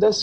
10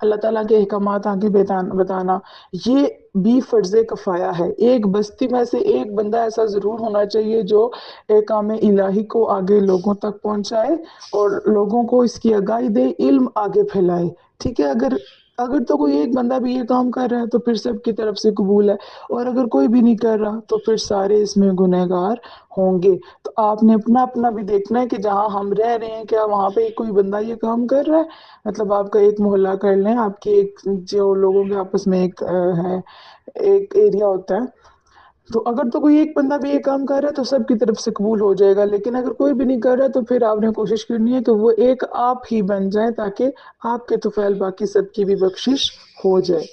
اللہ تعالیٰ کے احکامات آگے بتانا، یہ بھی فرض کفایہ ہے۔ ایک بستی میں سے ایک بندہ ایسا ضرور ہونا چاہیے جو احکام الہی کو آگے لوگوں تک پہنچائے اور لوگوں کو اس کی آگاہی دے، علم آگے پھیلائے، ٹھیک ہے۔ اگر تو کوئی ایک بندہ بھی یہ کام کر رہا ہے تو پھر سب کی طرف سے قبول ہے، اور اگر کوئی بھی نہیں کر رہا تو پھر سارے اس میں گنہگار ہوں گے۔ تو آپ نے اپنا اپنا بھی دیکھنا ہے کہ جہاں ہم رہ رہے ہیں کیا وہاں پہ کوئی بندہ یہ کام کر رہا ہے۔ مطلب آپ کا ایک محلہ کر لیں، آپ کی ایک جو لوگوں کے آپس میں ایک ایریا ہوتا ہے، تو اگر تو کوئی ایک بندہ بھی یہ کام کر رہا ہے تو سب کی طرف سے قبول ہو جائے گا، لیکن اگر کوئی بھی نہیں کر رہا تو پھر آپ نے کوشش کرنی ہے کہ وہ ایک آپ ہی بن جائے تاکہ آپ کے طفیل باقی سب کی بھی بخشش ہو جائے۔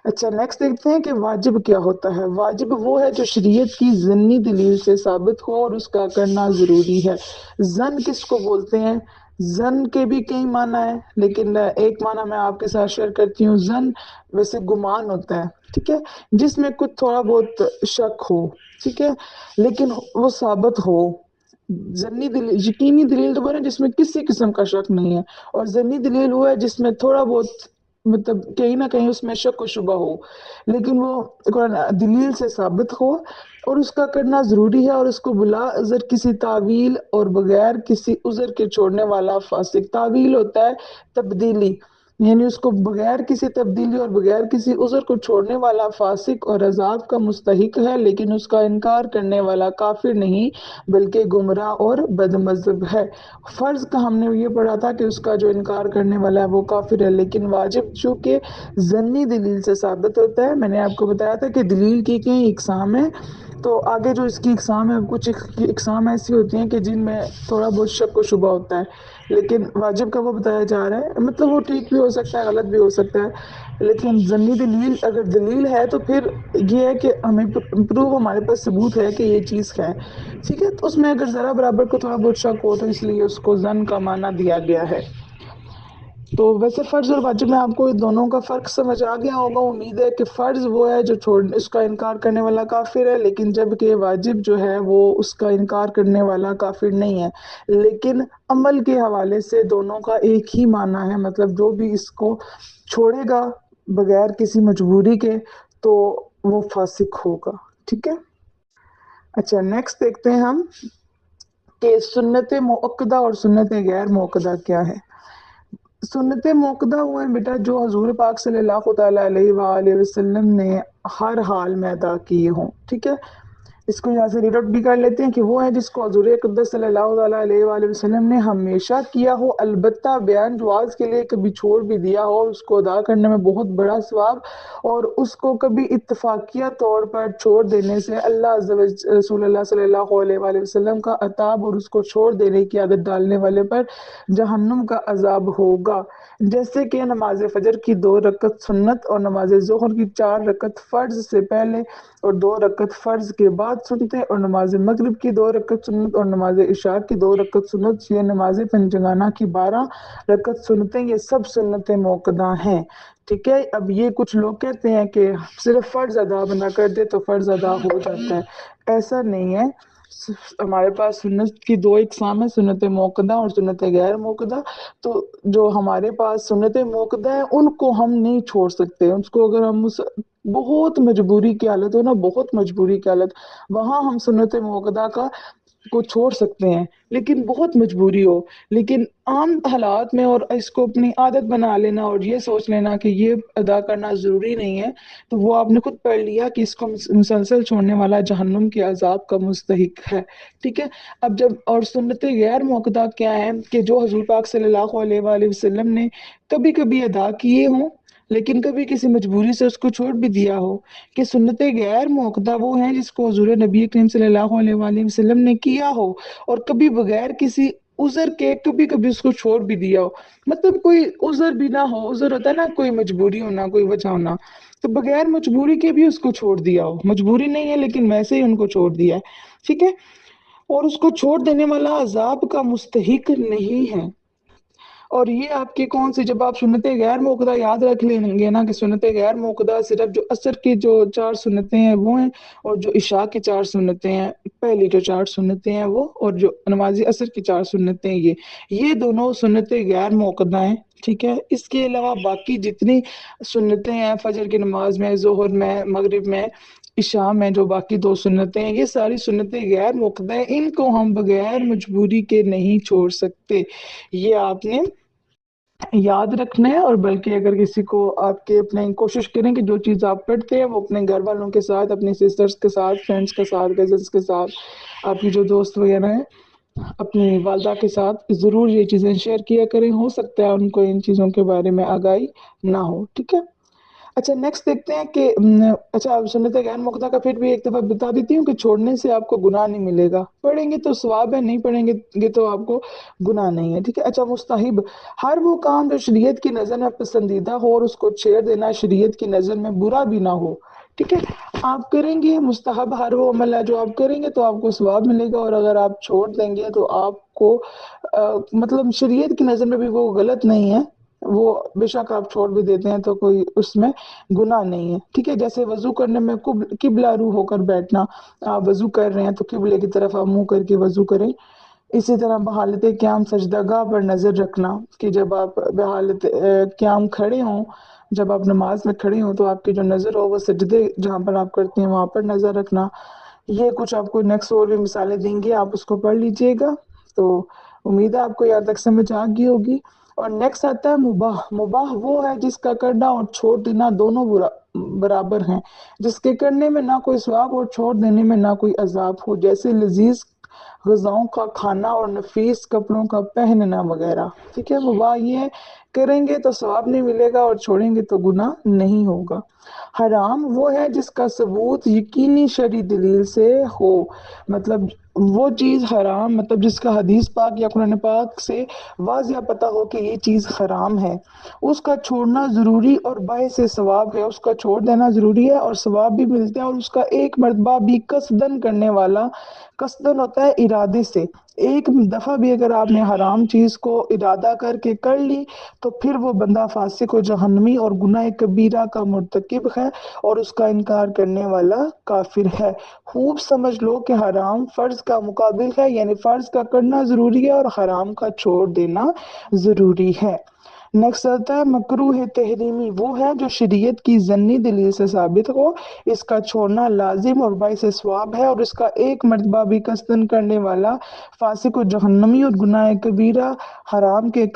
اچھا، نیکسٹ دیکھتے ہیں کہ واجب کیا ہوتا ہے۔ واجب وہ ہے جو شریعت کی ضمنی دلیل سے ثابت ہو اور اس کا کرنا ضروری ہے۔ ظن کس کو بولتے ہیں؟ ظن کے بھی کئی معنی ہیں، لیکن ایک معنی میں آپ کے ساتھ شیئر کرتی ہوں۔ ظن ویسے گمان ہوتا ہے، ٹھیک ہے، جس میں کچھ تھوڑا بہت شک ہو، ٹھیک ہے، لیکن وہ ثابت ہو۔ ظنی دلیل، یقینی دلیل تو وہ ہے جس میں کسی قسم کا شک نہیں ہے، اور ظنی دلیل وہ ہے جس میں تھوڑا بہت مطلب کہیں نہ کہیں اس میں شک و شبہ ہو، لیکن وہ قرآن دلیل سے ثابت ہو اور اس کا کرنا ضروری ہے، اور اس کو بلا عذر کسی تعویل اور بغیر کسی عذر کے چھوڑنے والا فاسق۔ تعویل ہوتا ہے تبدیلی، یعنی اس کو بغیر کسی تبدیلی اور بغیر کسی عذر کو چھوڑنے والا فاسق اور عذاب کا مستحق ہے، لیکن اس کا انکار کرنے والا کافر نہیں بلکہ گمراہ اور بد مذہب ہے۔ فرض کا ہم نے یہ پڑھا تھا کہ اس کا جو انکار کرنے والا ہے وہ کافر ہے، لیکن واجب چونکہ ضمنی دلیل سے ثابت ہوتا ہے۔ میں نے آپ کو بتایا تھا کہ دلیل کی کئی اقسام ہیں، تو آگے جو اس کی اقسام ہے، کچھ اقسام ایسی ہوتی ہیں کہ جن میں تھوڑا بہت شک و شبہ ہوتا ہے، لیکن واجب کا وہ بتایا جا رہا ہے۔ مطلب وہ ٹھیک بھی ہو سکتا ہے، غلط بھی ہو سکتا ہے، لیکن ضمنی دلیل اگر دلیل ہے تو پھر یہ ہے کہ ہمیں پروف، ہمارے پاس ثبوت ہے کہ یہ چیز ہے، ٹھیک ہے۔ تو اس میں اگر ذرا برابر کو تھوڑا بہت شک ہو تو اس لیے اس کو ظن کا معنی دیا گیا ہے۔ تو ویسے فرض اور واجب میں آپ کو دونوں کا فرق سمجھ آ گیا ہوگا، امید ہے کہ فرض وہ ہے جو اس کا انکار کرنے والا کافر ہے، لیکن جبکہ واجب جو ہے وہ اس کا انکار کرنے والا کافر نہیں ہے، لیکن عمل کے حوالے سے دونوں کا ایک ہی معنی ہے۔ مطلب جو بھی اس کو چھوڑے گا بغیر کسی مجبوری کے تو وہ فاسق ہوگا، ٹھیک ہے۔ اچھا، نیکسٹ دیکھتے ہیں ہم کہ سنت مؤکدہ اور سنت غیر مؤکدہ کیا ہے۔ سنت موقدہ وہ ہیں بیٹا جو حضور پاک صلی اللہ تعالیٰ علیہ وآلہ وسلم نے ہر حال میں ادا کیے ہوں، ٹھیک ہے۔ اس کو یہاں سے ریڈ آؤٹ بھی کر لیتے ہیں کہ وہ ہے جس کو حضور اقدس صلی اللہ تعالیٰ علیہ وآلہ وسلم نے ہمیشہ کیا ہو، البتہ بیان جواز کے لیے کبھی چھوڑ بھی دیا ہو، اس کو ادا کرنے میں بہت بڑا ثواب، اور اس کو کبھی اتفاقیہ طور پر چھوڑ دینے سے اللہ عز و جل، رسول اللہ صلی اللہ علیہ وآلہ وسلم کا عتاب، اور اس کو چھوڑ دینے کی عادت ڈالنے والے پر جہنم کا عذاب ہوگا۔ جیسے کہ نماز فجر کی 2 رکعت سنت اور نماز ظہر کی 4 رکعت فرض سے پہلے اور 2 رکعت فرض کے بعد سنتے، اور نماز مغرب کی 2 رکعت سنت اور نماز عشاء کی 2 رکعت سنت، یہ نماز پنجگانہ کی 12 رکعت سنتیں، یہ سب سنت موقدہ ہیں، ٹھیک ہے۔ اب یہ کچھ لوگ کہتے ہیں کہ صرف فرض ادا نہ کر دے تو فرض ادا ہو جاتا ہے، ایسا نہیں ہے۔ ہمارے پاس سنت کی 2 اقسام ہیں، سنت موقدہ اور سنت غیر موقدہ۔ تو جو ہمارے پاس سنت موقدہ ہے ان کو ہم نہیں چھوڑ سکتے، اس کو اگر ہم بہت مجبوری کی حالت ہو نا، بہت مجبوری کی حالت، وہاں ہم سنت موقدہ کو چھوڑ سکتے ہیں، لیکن بہت مجبوری ہو۔ لیکن عام حالات میں اور اس کو اپنی عادت بنا لینا اور یہ سوچ لینا کہ یہ ادا کرنا ضروری نہیں ہے، تو وہ آپ نے خود پڑھ لیا کہ اس کو مسلسل چھوڑنے والا جہنم کے عذاب کا مستحق ہے، ٹھیک ہے۔ اب جب اور سنت غیر موقدہ کیا ہے کہ جو حضور پاک صلی اللہ علیہ وآلہ وسلم نے کبھی کبھی ادا کیے ہوں لیکن کبھی کسی مجبوری سے اس کو چھوڑ بھی دیا ہو، کہ سنت غیر موقدہ وہ ہیں جس کو حضور نبی کریم صلی اللہ علیہ وآلہ وسلم نے کیا ہو اور کبھی بغیر کسی عذر کے کبھی کبھی اس کو چھوڑ بھی دیا ہو، مطلب کوئی عذر بھی نہ ہو، عذر ہوتا ہے نا کوئی مجبوری ہونا، کوئی وجہ ہونا، تو بغیر مجبوری کے بھی اس کو چھوڑ دیا ہو، مجبوری نہیں ہے لیکن ویسے ہی ان کو چھوڑ دیا ہے، ٹھیک ہے، اور اس کو چھوڑ دینے والا عذاب کا مستحق نہیں ہے۔ اور یہ آپ کی کون سی، جب آپ سنت غیر موقدہ یاد رکھ لیں گے نا کہ سنت غیر موقدہ صرف جو عصر کی جو 4 سنتیں ہیں وہ ہیں، اور جو عشاء کی 4 سنتیں ہیں، پہلی جو 4 سنتیں ہیں وہ، اور جو نماز عصر کی 4 سنتیں ہیں، یہ دونوں سنتیں غیر موقدہ ہیں، ٹھیک ہے۔ اس کے علاوہ باقی جتنی سنتیں ہیں فجر کی نماز میں، ظہر میں، مغرب میں، عشاء میں، جو باقی 2 سنتیں ہیں، یہ ساری سنتیں غیر موقدہ ہیں، ان کو ہم بغیر مجبوری کے نہیں چھوڑ سکتے، یہ آپ نے یاد رکھنا ہے۔ اور بلکہ اگر کسی کو آپ کے اپنے کوشش کریں کہ جو چیز آپ پڑھتے ہیں وہ اپنے گھر والوں کے ساتھ، اپنی سسٹرز کے ساتھ، فرینڈس کے ساتھ، کزنس کے ساتھ، آپ کی جو دوست وغیرہ ہیں، اپنی والدہ کے ساتھ ضرور یہ چیزیں شیئر کیا کریں، ہو سکتا ہے ان کو ان چیزوں کے بارے میں آگاہی نہ ہو، ٹھیک ہے۔ اچھا نیکسٹ دیکھتے ہیں کہ اچھا سنت غیر موقدہ کا پھر بھی ایک دفعہ بتا دیتی ہوں کہ چھوڑنے سے آپ کو گناہ نہیں ملے گا، پڑھیں گے تو ثواب ہے، نہیں پڑھیں گے تو آپ کو گناہ نہیں ہے، ٹھیک ہے۔ اچھا مستحب، ہر وہ کام جو شریعت کی نظر میں پسندیدہ ہو اور اس کو چھیڑ دینا شریعت کی نظر میں برا بھی نہ ہو، ٹھیک ہے۔ آپ کریں گے مستحب ہر وہ عمل ہے جو آپ کریں گے تو آپ کو ثواب ملے گا، اور اگر آپ چھوڑ دیں گے تو آپ کو مطلب شریعت کی نظر میں بھی وہ غلط نہیں ہے، وہ بے شک آپ چھوڑ بھی دیتے ہیں تو کوئی اس میں گناہ نہیں ہے، ٹھیک ہے۔ جیسے وضو کرنے میں قبلہ رو ہو کر بیٹھنا، آپ وضو کر رہے ہیں تو قبلے کی طرف آپ منہ کر کے وضو کریں۔ اسی طرح بحالت قیام سجدہ گاہ پر نظر رکھنا، کہ جب آپ بحالت قیام کھڑے ہوں، جب آپ نماز میں کھڑے ہوں تو آپ کی جو نظر ہو وہ سجدے جہاں پر آپ کرتے ہیں وہاں پر نظر رکھنا۔ یہ کچھ آپ کو نیکسٹ اور بھی مثالیں دیں گے، آپ اس کو پڑھ لیجئے گا، تو امید ہے آپ کو یہاں تک سمجھ آ گئی ہوگی۔ اور نیکسٹ آتا ہے مباح۔ مباح وہ ہے جس کا کرنا اور چھوڑ دینا دونوں برابر ہیں، جس کے کرنے میں نہ کوئی ثواب اور چھوڑ دینے میں نہ کوئی عذاب ہو، جیسے لذیذ غذاؤں کا کھانا اور نفیس کپڑوں کا پہننا وغیرہ، ٹھیک ہے۔ مباح یہ ہے کریں گے تو ثواب نہیں ملے گا اور چھوڑیں گے تو گناہ نہیں ہوگا۔ حرام وہ ہے جس کا ثبوت یقینی شرعی دلیل سے ہو، مطلب وہ چیز حرام، مطلب جس کا حدیث پاک یا قرآن پاک سے واضح پتہ ہو کہ یہ چیز حرام ہے، اس کا چھوڑنا ضروری اور باعث ثواب ہے، اس کا چھوڑ دینا ضروری ہے اور ثواب بھی ملتا ہے، اور اس کا ایک مرتبہ بھی قصدن کرنے والا، قصدن ہوتا ہے ارادے سے، ایک دفعہ بھی اگر آپ نے حرام چیز کو ارادہ کر کے کر لی تو پھر وہ بندہ فاسق و جہنمی اور گناہ کبیرہ کا مرتکب ہے، اور اس کا انکار کرنے والا کافر ہے۔ خوب سمجھ لو کہ حرام فرض کا مقابل ہے، یعنی فرض کا کرنا ضروری ہے اور حرام کا چھوڑ دینا ضروری ہے۔ نیکسٹ آتا ہے مکروہ تحریمی، وہ ہے جو شریعت کی ضمنی دلیل سے ثابت ہو، اس کا چھوڑنا لازم اور باعث ثواب ہے، اور اس کا ایک مرتبہ بھی قصدن کرنے والا فاسق و جہنمی اور گناہ کبیرہ حرام کے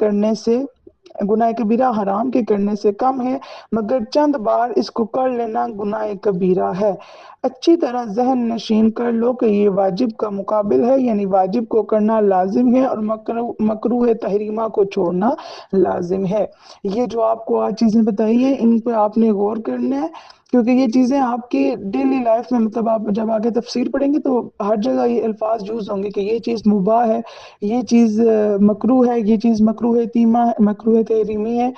کرنے سے کم ہے، مگر چند بار اس کو کر لینا گناہ کبیرہ ہے۔ اچھی طرح ذہن نشین کر لو کہ یہ واجب کا مقابل ہے، یعنی واجب کو کرنا لازم ہے اور مکروہ تحریمہ کو چھوڑنا لازم ہے۔ یہ جو آپ کو آج چیزیں بتائی ہیں ان پہ آپ نے غور کرنا ہے، کیونکہ یہ چیزیں آپ کی ڈیلی لائف میں، مطلب آپ جب آگے تفسیر پڑھیں گے تو ہر جگہ یہ الفاظ یوز ہوں گے کہ یہ چیز مباح ہے، یہ چیز مکروہ ہے، یہ چیز مکروہ تحریمی ہے،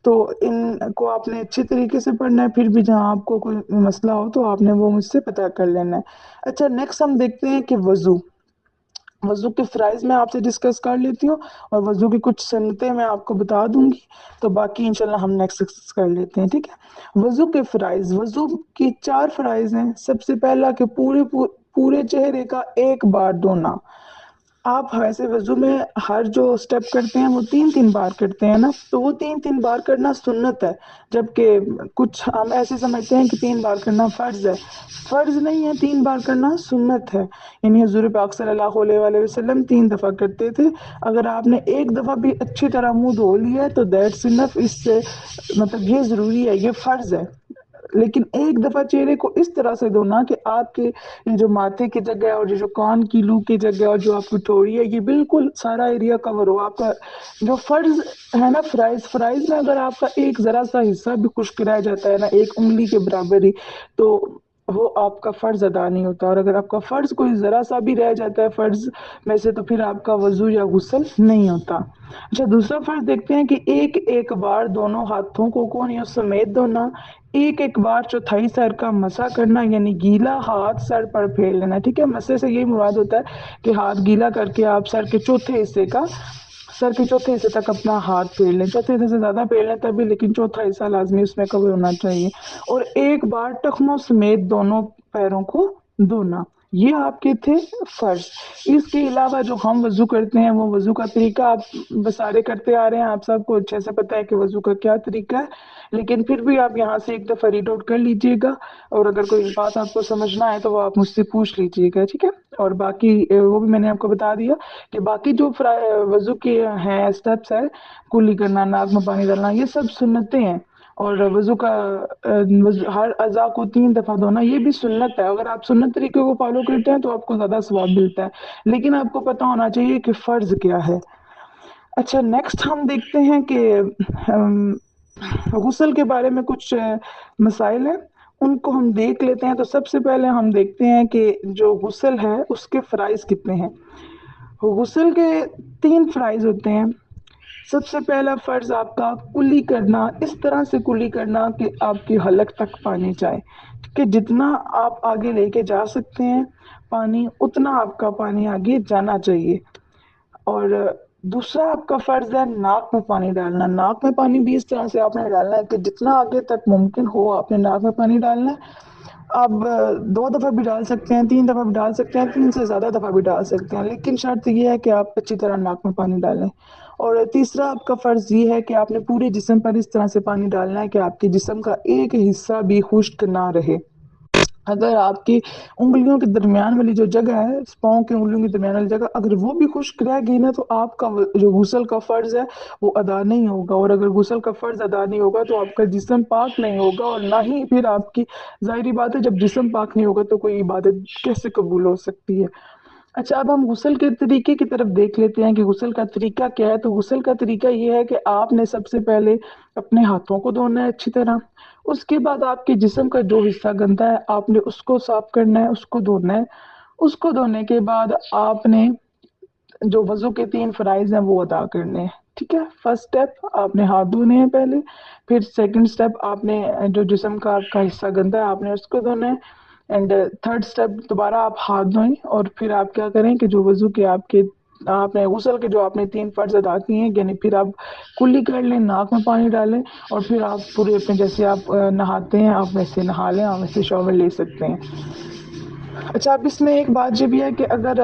تو ان کو آپ نے اچھے طریقے سے پڑھنا ہے، پھر بھی جہاں آپ کو کوئی مسئلہ ہو تو آپ نے وہ مجھ سے پتہ کر لینا ہے۔ اچھا نیکسٹ ہم دیکھتے ہیں کہ وضو کے فرائض میں آپ سے ڈسکس کر لیتی ہوں، اور وضو کی کچھ سنتیں میں آپ کو بتا دوں گی، تو باقی انشاءاللہ ہم نیکسٹ ڈسکس کر لیتے ہیں، ٹھیک ہے۔ وضو کے فرائض، وضو کی 4 فرائض ہیں۔ سب سے پہلا کہ پورے چہرے کا ایک بار دھونا۔ آپ ویسے وضو میں ہر جو سٹیپ کرتے ہیں وہ 3 بار کرتے ہیں نا، تو وہ 3 بار کرنا سنت ہے، جبکہ کچھ ہم ایسے سمجھتے ہیں کہ 3 بار کرنا فرض ہے، فرض نہیں ہے، 3 بار کرنا سنت ہے، یعنی حضور پاک صلی اللہ علیہ وآلہ وسلم 3 دفعہ کرتے تھے۔ اگر آپ نے ایک دفعہ بھی اچھی طرح منہ دھو لیا ہے تو دیٹس انف، اس سے مطلب یہ ضروری ہے، یہ فرض ہے، لیکن ایک دفعہ چہرے کو اس طرح سے دھونا کہ آپ کے جو ماتھے کی جگہ اور جو کان کی لو کی جگہ اور جو آپ کی ٹھوڑی ہے یہ بالکل سارا ایریا کور ہو۔ آپ کا جو فرض ہے نا، فرائض میں اگر آپ کا ایک ذرا سا حصہ بھی خشک رہ جاتا ہے نا، ایک انگلی کے برابر ہی، تو وہ آپ کا فرض ادا نہیں ہوتا، اور اگر آپ کا فرض کوئی ذرا سا بھی رہ جاتا ہے فرض میں سے تو پھر آپ کا وضو یا غسل نہیں ہوتا۔ اچھا دوسرا فرض دیکھتے ہیں کہ ایک بار دونوں ہاتھوں کو کونیوں سمیت دھونا، ایک بار چوتھائی سر کا مسح کرنا، یعنی گیلا ہاتھ سر پر پھیر لینا، ٹھیک ہے۔ مسح سے یہی مراد ہوتا ہے کہ ہاتھ گیلا کر کے آپ سر کے چوتھے حصے کا سر کے چوتھے حصے تک اپنا ہاتھ پھیر لیں، چوتھے حصے سے زیادہ پھیر لیں تبھی، لیکن چوتھا حصہ لازمی اس میں کور ہونا چاہیے، اور ایک بار ٹخنوں سمیت دونوں پیروں کو دھونا۔ یہ آپ کے تھے فرض۔ اس کے علاوہ جو ہم وضو کرتے ہیں وہ وضو کا طریقہ آپ سارے کرتے آ رہے ہیں، آپ سب کو اچھے سے پتہ ہے کہ وضو کا کیا طریقہ ہے، لیکن پھر بھی آپ یہاں سے ایک دفعہ ریڈ آؤٹ کر لیجئے گا، اور اگر کوئی بات آپ کو سمجھنا ہے تو وہ آپ مجھ سے پوچھ لیجئے گا، ٹھیک ہے؟ اور باقی وہ بھی میں نے آپ کو بتا دیا کہ باقی جو وضو کے ہیں اسٹیپس ہے، کلی کرنا، ناک میں پانی ڈالنا، یہ سب سنتیں ہیں، اور وضو کا ہر اعضاء کو 3 دفعہ دھونا یہ بھی سنت ہے۔ اگر آپ سنت طریقے کو فالو کرتے ہیں تو آپ کو زیادہ ثواب ملتا ہے، لیکن آپ کو پتہ ہونا چاہیے کہ فرض کیا ہے۔ اچھا، نیکسٹ ہم دیکھتے ہیں کہ غسل کے بارے میں کچھ مسائل ہیں، ان کو ہم دیکھ لیتے ہیں۔ تو سب سے پہلے ہم دیکھتے ہیں کہ جو غسل ہے اس کے فرائض کتنے ہیں۔ غسل کے 3 فرائض ہوتے ہیں۔ سب سے پہلا فرض آپ کا کلی کرنا، اس طرح سے کلی کرنا کہ آپ کی حلق تک پانی جائے، کہ جتنا آپ آگے لے کے جا سکتے ہیں پانی، اتنا آپ کا پانی آگے جانا چاہیے۔ اور دوسرا آپ کا فرض ہے ناک میں پانی ڈالنا۔ ناک میں پانی بھی اس طرح سے آپ نے ڈالنا ہے کہ جتنا آگے تک ممکن ہو آپ نے ناک میں پانی ڈالنا ہے۔ آپ 2 دفعہ بھی ڈال سکتے ہیں، 3 دفعہ بھی ڈال سکتے ہیں، 3 سے زیادہ دفعہ بھی ڈال سکتے ہیں، لیکن شرط یہ ہے کہ آپ اچھی طرح ناک میں پانی ڈالیں۔ اور تیسرا آپ کا فرض یہ ہے کہ آپ نے پورے جسم پر اس طرح سے پانی ڈالنا ہے کہ آپ کے جسم کا ایک حصہ بھی خشک نہ رہے۔ اگر آپ کی انگلیوں کے درمیان والی جو جگہ ہے، پاؤں کی انگلیوں کے درمیان والی جگہ، اگر وہ بھی خشک رہ گئی نا تو آپ کا جو غسل کا فرض ہے وہ ادا نہیں ہوگا، اور اگر غسل کا فرض ادا نہیں ہوگا تو آپ کا جسم پاک نہیں ہوگا، اور نہ ہی پھر آپ کی، ظاہری بات ہے جب جسم پاک نہیں ہوگا تو کوئی عبادت کیسے قبول ہو سکتی ہے۔ اچھا، اب ہم غسل کے طریقے کی طرف دیکھ لیتے ہیں کہ غسل کا طریقہ کیا ہے۔ تو غسل کا طریقہ یہ ہے کہ آپ نے سب سے پہلے اپنے ہاتھوں کو دھونا ہے اچھی طرح، اس کے بعد آپ کے جسم کا جو حصہ گندا ہے آپ نے اس کو صاف کرنا ہے، اس کو دھونا ہے۔ اس کو دھونے کے بعد آپ نے جو وضو کے 3 فرائض ہیں وہ ادا کرنے ہیں، ٹھیک ہے؟ فرسٹ سٹیپ آپ نے ہاتھ دھونے ہیں پہلے، پھر سیکنڈ سٹیپ آپ نے جو جسم کا آپ کا حصہ گندا ہے آپ نے اس کو دھونا ہے، اینڈ تھرڈ سٹیپ دوبارہ آپ ہاتھ دھوئیں، اور پھر آپ کیا کریں کہ جو وضو کے آپ نے غسل کے جو آپ نے 3 فرض ادا کیے ہیں، یعنی پھر آپ کلی کر لیں، ناک میں پانی ڈالیں، اور پھر آپ پورے اپنے جیسے آپ نہاتے ہیں آپ ویسے نہا لیں، آپ ویسے شاور لے سکتے ہیں۔ اچھا، اب اس میں ایک بات یہ بھی ہے کہ اگر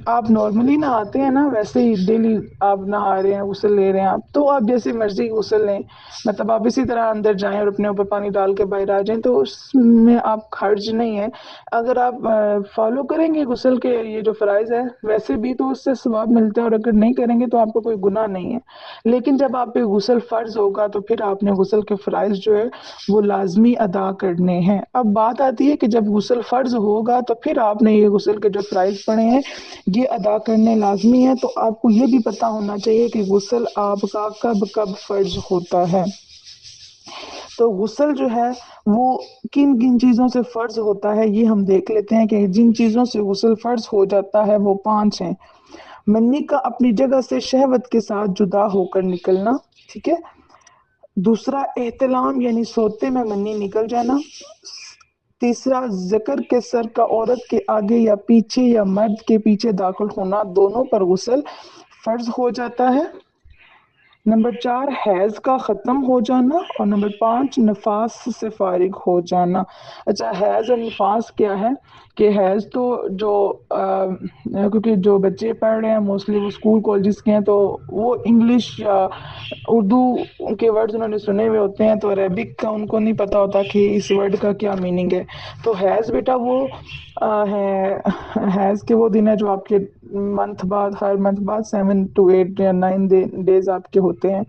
آپ نارملی نہاتے ہیں نا، ویسے ہی ڈیلی آپ نہا رہے ہیں، غسل لے رہے ہیں آپ، تو آپ جیسے مرضی غسل لیں، مطلب آپ اسی طرح اندر جائیں اور اپنے اوپر پانی ڈال کے باہر آ جائیں، تو اس میں آپ حرج نہیں ہے۔ اگر آپ فالو کریں گے غسل کے یہ جو فرائض ہے ویسے بھی تو اس سے ثواب ملتا ہے، اور اگر نہیں کریں گے تو آپ کو کوئی گناہ نہیں ہے، لیکن جب آپ پہ غسل فرض ہوگا تو پھر آپ نے غسل کے فرائض جو ہے وہ لازمی ادا کرنے ہیں۔ اب بات آتی ہے کہ جب غسل فرض ہوگا تو پھر آپ نے یہ غسل کے جو فرائض پڑے ہیں یہ ادا کرنے لازمی ہیں، تو آپ کو یہ بھی پتہ ہونا چاہیے کہ غسل آپ کا کب کب فرض ہوتا ہے۔ تو غسل جو ہے وہ کن کن چیزوں سے فرض ہوتا ہے یہ ہم دیکھ لیتے ہیں کہ جن چیزوں سے غسل فرض ہو جاتا ہے وہ 5 ہیں۔ منی کا اپنی جگہ سے شہوت کے ساتھ جدا ہو کر نکلنا، ٹھیک ہے؟ دوسرا احتلام یعنی سوتے میں منی نکل جانا۔ تیسرا ذکر کے سر کا عورت کے آگے یا پیچھے یا مرد کے پیچھے داخل ہونا، دونوں پر غسل فرض ہو جاتا ہے۔ نمبر 4 حیض کا ختم ہو جانا، اور نمبر 5 نفاس سے فارغ ہو جانا۔ اچھا، حیض اور نفاس کیا ہے کہ حیض تو جو کیونکہ جو بچے پڑھ رہے ہیں موسٹلی وہ اسکول کالجز کے ہیں تو وہ انگلش یا اردو کے ورڈز انہوں نے سنے ہوئے ہوتے ہیں، تو عربک کا ان کو نہیں پتہ ہوتا کہ اس ورڈ کا کیا میننگ ہے۔ تو حیض بیٹا وہ ہے، حیض کے وہ دن ہے جو آپ کے منتھ بعد، ہر منتھ بعد 7 to 8 یا 9 ڈیز آپ کے ہوتے ہیں،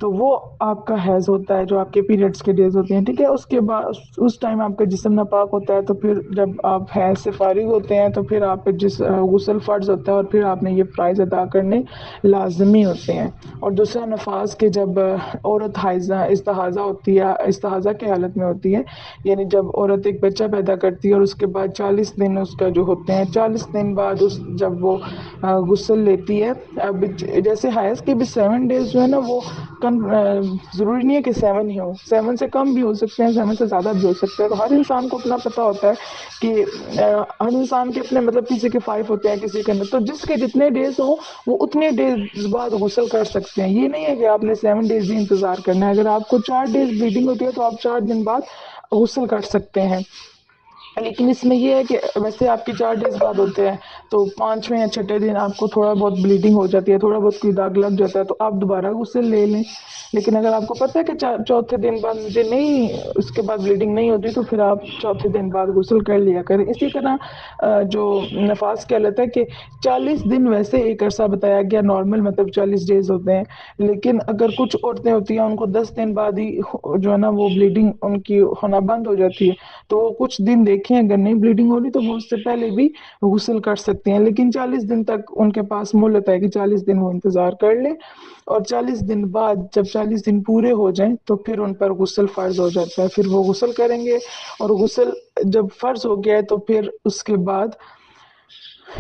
تو وہ آپ کا حیض ہوتا ہے جو آپ کے پیریڈز کے ڈیز ہوتے ہیں، ٹھیک ہے؟ اس کے بعد اس ٹائم آپ کا جسم ناپاک ہوتا ہے، تو پھر جب آپ حیض سے فارغ ہوتے ہیں تو پھر آپ پہ غسل فرض ہوتا ہے، اور پھر آپ نے یہ فرائض ادا کرنے لازمی ہوتے ہیں۔ اور دوسرا نفاس کے جب عورت استحاضہ ہوتی ہے، استحاضہ کی حالت میں ہوتی ہے، یعنی جب عورت ایک بچہ پیدا کرتی ہے اور اس کے بعد 40 دن اس کا جو ہوتے ہیں، 40 دن بعد جب وہ غسل لیتی ہے، اب جیسے حیض کے بھی 7 ڈیز جو ہے نا وہ ضروری نہیں ہے کہ 7 ہی ہو، 7 سے کم بھی ہو سکتے ہیں، 7 سے زیادہ بھی ہو سکتے ہیں. تو ہر انسان کو اپنا پتہ ہوتا ہے کہ ہر انسان کے اپنے مطلب کسی کے 5 ہوتے ہیں، کسی کے نہیں. تو جس کے جتنے ڈیز ہوں وہ اتنے ڈیز بعد غسل کر سکتے ہیں. یہ نہیں ہے کہ آپ نے 7 ڈیز ہی انتظار کرنا ہے. اگر آپ کو 4 ڈیز بلیڈنگ ہوتی ہے تو آپ 4 دن بعد غسل کر سکتے ہیں. لیکن اس میں یہ ہے کہ ویسے آپ کے 4 ڈیز بعد ہوتے ہیں، تو 5ویں یا 6ٹھے دن آپ کو تھوڑا بہت بلیڈنگ ہو جاتی ہے، تھوڑا بہت کوئی داغ لگ جاتا ہے، تو آپ دوبارہ غسل لے لیں. لیکن اگر آپ کو پتہ ہے کہ 4تھے دن بعد مجھے نہیں، اس کے بعد بلیڈنگ نہیں ہوتی، تو پھر آپ 4تھے دن بعد غسل کر لیا کریں. اسی طرح جو نفاس کیا لیتا ہے کہ 40 دن ویسے ایک عرصہ بتایا گیا نارمل، مطلب 40 ڈیز ہوتے ہیں. لیکن اگر کچھ عورتیں ہوتی ہیں ان کو 10 دن بعد ہی جو ہے نا وہ بلیڈنگ ان کی ہونا بند ہو جاتی ہے، تو وہ کچھ دن دیکھیں، اگر نہیں بلیڈنگ ہو رہی تو وہ اس سے پہلے بھی غسل کر سکتے ہیں. لیکن 40 دن تک ان کے پاس مہلت ہے کہ 40 دن وہ انتظار کر لیں، اور 40 دن بعد جب 40 دن پورے ہو جائیں تو پھر ان پر غسل فرض ہو جاتا ہے. پھر وہ غسل کریں گے، اور غسل جب فرض ہو گیا ہے تو پھر اس کے بعد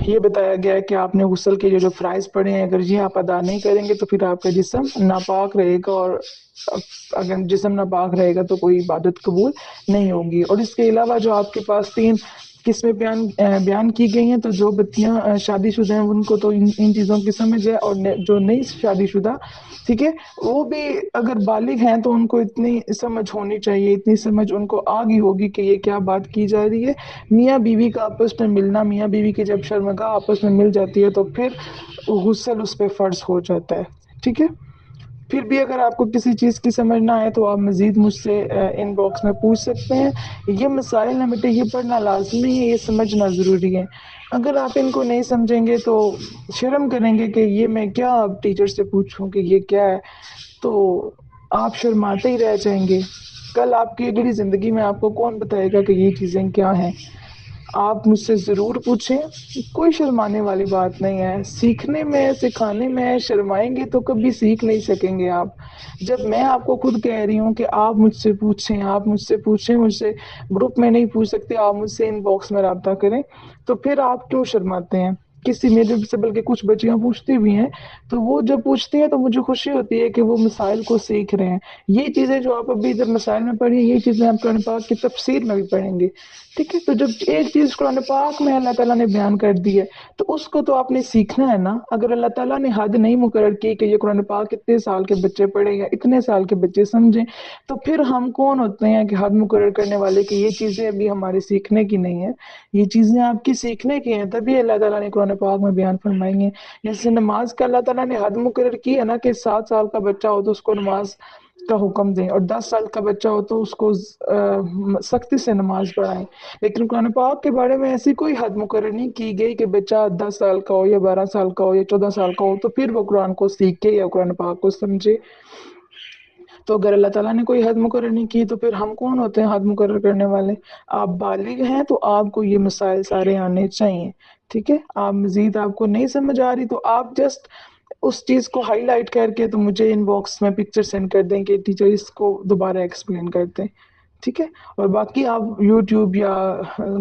یہ بتایا گیا ہے کہ آپ نے غسل کے جو فرائض پڑے ہیں اگر یہ آپ ادا نہیں کریں گے تو پھر آپ کا جسم ناپاک رہے گا، اور اگر جسم ناپاک رہے گا تو کوئی عبادت قبول نہیں ہوگی. اور اس کے علاوہ جو آپ کے پاس 3 قسمیں بیان کی گئی ہیں، تو جو بچیاں شادی شدہ ہیں ان کو تو ان چیزوں کی سمجھ ہے، اور جو نہیں شادی شدہ، ٹھیک ہے، وہ بھی اگر بالغ ہیں تو ان کو اتنی سمجھ ہونی چاہیے، اتنی سمجھ ان کو آ گئی ہوگی کہ یہ کیا بات کی جا رہی ہے. میاں بیوی کا آپس میں ملنا، میاں بیوی کی جب شرمگاہ آپس میں مل جاتی ہے تو پھر غسل اس پہ فرض ہو جاتا ہے. ٹھیک ہے، پھر بھی اگر آپ کو کسی چیز کی سمجھ نہ آئے تو آپ مزید مجھ سے ان باکس میں پوچھ سکتے ہیں. یہ مسائل نہ مٹے، یہ پڑھنا لازمی ہے، یہ سمجھنا ضروری ہے. اگر آپ ان کو نہیں سمجھیں گے تو شرم کریں گے کہ یہ میں کیا اب ٹیچر سے پوچھوں کہ یہ کیا ہے، تو آپ شرماتے ہی رہ جائیں گے. کل آپ کی اگلی زندگی میں آپ کو کون بتائے گا کہ یہ چیزیں کیا ہیں. آپ مجھ سے ضرور پوچھیں، کوئی شرمانے والی بات نہیں ہے. سیکھنے میں، سکھانے میں شرمائیں گے تو کبھی سیکھ نہیں سکیں گے آپ. جب میں آپ کو خود کہہ رہی ہوں کہ آپ مجھ سے پوچھیں، آپ مجھ سے پوچھیں، مجھ سے گروپ میں نہیں پوچھ سکتے، آپ مجھ سے ان باکس میں رابطہ کریں، تو پھر آپ کیوں شرماتے ہیں. کسی میرے سے بلکہ کچھ بچیاں پوچھتی بھی ہیں، تو وہ جب پوچھتی ہیں تو مجھے خوشی ہوتی ہے کہ وہ مسائل کو سیکھ رہے ہیں. یہ چیزیں جو آپ ابھی ادھر مسائل میں پڑھی ہیں، یہ چیزیں آپ قرآن پاک کی تفسیر میں بھی پڑھیں گے. ٹھیک ہے، تو جب ایک چیز قرآن پاک میں اللہ تعالیٰ نے بیان کر دی ہے تو اس کو تو آپ نے سیکھنا ہے نا. اگر اللہ تعالیٰ نے حد نہیں مقرر کی کہ یہ قرآن پاک اتنے سال کے بچے پڑھیں یا اتنے سال کے بچے سمجھیں، تو پھر ہم کون ہوتے ہیں کہ حد مقرر کرنے والے کہ یہ چیزیں ابھی ہمارے سیکھنے کی نہیں ہیں، یہ چیزیں آپ کی سیکھنے کی ہیں. تبھی اللہ تعالیٰ نے قرآن پاک میں بیان فرمائی ہیں. جیسے نماز کا اللہ تعالیٰ نے حد مقرر کی ہے نا کہ 7 سال کا بچہ ہو تو اس کو نماز کا حکم دیں، اور 10 سال کا بچہ ہو تو اس کو سختی سے نماز پڑھائیں. لیکن قرآن پاک کے بارے میں ایسی کوئی حد مقرر نہیں کی گئی کہ بچہ 10 سال کا ہو یا 12 سال کا ہو یا 14 سال کا ہو تو پھر وہ قرآن کو سیکھے یا قرآن پاک کو سمجھے. تو اگر اللہ تعالیٰ نے کوئی حد مقرر نہیں کی تو پھر ہم کون ہوتے ہیں حد مقرر کرنے والے. آپ بالغ ہیں تو آپ کو یہ مسائل سارے آنے چاہیے. ٹھیک ہے، آپ مزید آپ کو نہیں سمجھ آ رہی تو آپ جسٹ اس چیز کو ہائی لائٹ کر کے تو مجھے ان باکس میں پکچر سینڈ کر دیں کہ ٹیچر اس کو دوبارہ ایکسپلین کرتے ہیں. ٹھیک ہے، اور باقی آپ یوٹیوب یا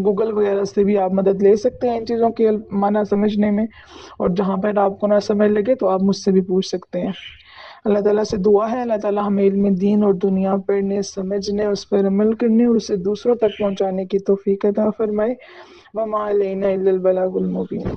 گوگل وغیرہ سے بھی آپ مدد لے سکتے ہیں ان چیزوں کے معنی سمجھنے میں، اور جہاں پر آپ کو نہ سمجھ لگے تو آپ مجھ سے بھی پوچھ سکتے ہیں. اللہ تعالیٰ سے دعا ہے اللہ تعالیٰ ہمیں علم دین اور دنیا پڑھنے، سمجھنے، اس پر عمل کرنے اور اسے دوسروں تک پہنچانے کی توفیق عطا فرمائے. وما علینا الا البلاغ المبین.